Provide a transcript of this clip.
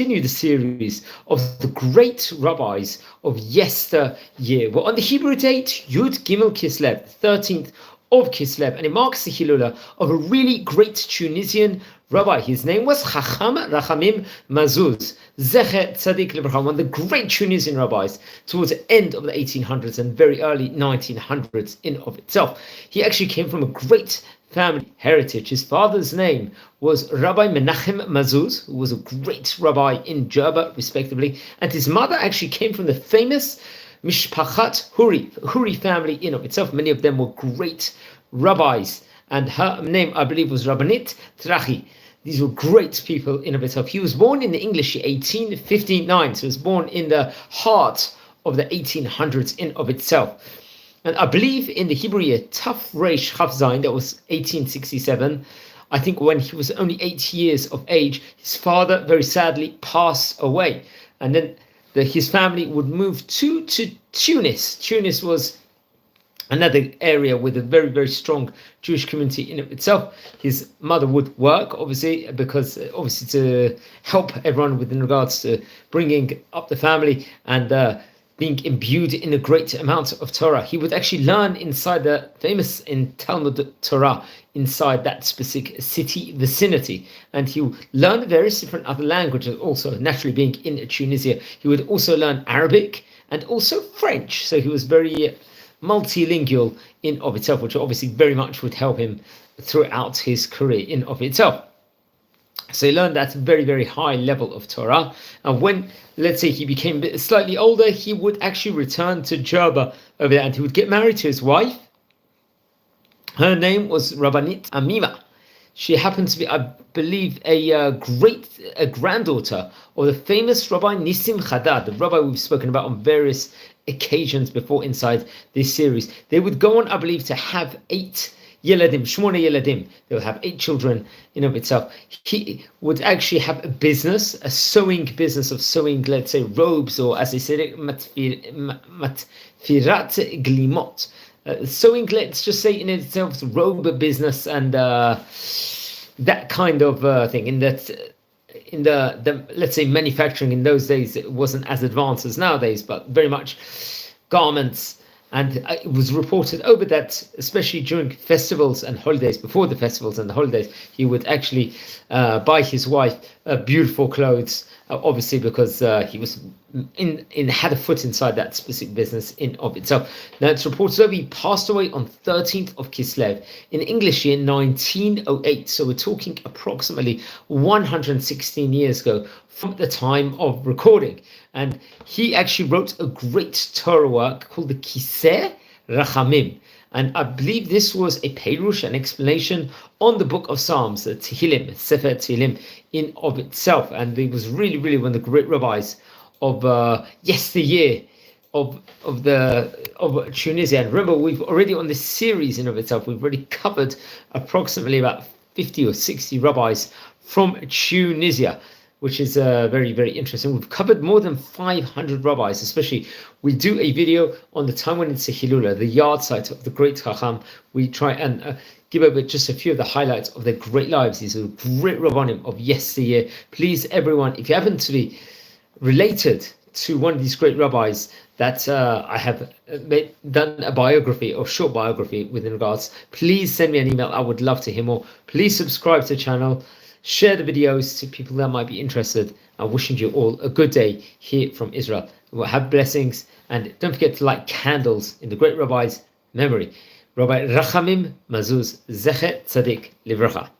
continue the series of the great rabbis of yesteryear. We're on the Hebrew date, Yud Gimel Kislev, 13th of Kislev, and it marks the Hilula of a really great Tunisian rabbi. His name was Rahamim Mazuz Z'tl, one of the great Tunisian rabbis towards the end of the 1800s and very early 1900s in of itself. He actually came from a great family heritage. His father's name was Rabbi Menachem Mazuz, who was a great rabbi in Jerba, respectively, and his mother actually came from the famous Mishpachat Huri family in of itself. Many of them were great rabbis, and her name, I believe, was Rabbanit Trachi. These were great people in of itself. He was born in the English year 1859, so he was born in the heart of the 1800s in of itself. And I believe in the Hebrew year Taf Reish Chaf Zayin, that was 1867, I think when he was only 8 years of age, his father very sadly passed away. And then his family would move to Tunis. Tunis was another area with a very, very strong Jewish community in itself. His mother would work, obviously to help everyone with in regards to bringing up the family and being imbued in a great amount of Torah. He would actually learn inside the famous in Talmud Torah inside that specific city vicinity, and he would learn various different other languages also. Naturally, being in Tunisia, he would also learn Arabic and also French, so he was very multilingual in of itself, which obviously very much would help him throughout his career in of itself. So he learned that very, very high level of Torah. And when, let's say, he became slightly older, he would actually return to Jerba over there, and he would get married to his wife. Her name was Rabbanit Amima. She happened to be, I believe, a granddaughter of the famous Rabbi Nissim Hadad, the rabbi we've spoken about on various occasions before inside this series. They would go on, I believe, to have 8 Yeladim, Shmona Yeladim. They would have 8 children in of itself. He would actually have a business, a sewing business of sewing, let's say, robes, or as they said it, matfirat glimot. Sewing, let's just say in itself, robe business and that kind of thing. In the let's say manufacturing in those days, it wasn't as advanced as nowadays, but very much garments. And it was reported over that, especially during festivals and holidays, before the festivals and the holidays, he would actually buy his wife beautiful clothes, obviously because he was had a foot inside that specific business in of itself. Now it's reported over he passed away on 13th of Kislev in English year 1908. So we're talking approximately 116 years ago from the time of recording. And he actually wrote a great Torah work called the Kiseh Rachamim. And I believe this was a פירוש, an explanation on the book of Psalms, the Tihlim, Sefer Tihlim in of itself. And he was really, really one of the great rabbis of yesteryear of Tunisia. And remember, we've already on this series in of itself, we've already covered approximately about 50 or 60 rabbis from Tunisia, which is very, very interesting. We've covered more than 500 rabbis, especially we do a video on the time when it's a Hilula, the yard site of the great Chacham. We try and give over just a few of the highlights of their great lives. These are great rabbanim of yesteryear. Please, everyone, if you happen to be related to one of these great rabbis that I have done a biography or short biography within regards, please send me an email. I would love to hear more. Please subscribe to the channel. Share the videos to people that might be interested. I'm wishing you all a good day here from Israel. We'll have blessings, and don't forget to light candles in the great rabbi's memory. Rabbi Rahamim Mazuz Z'tl.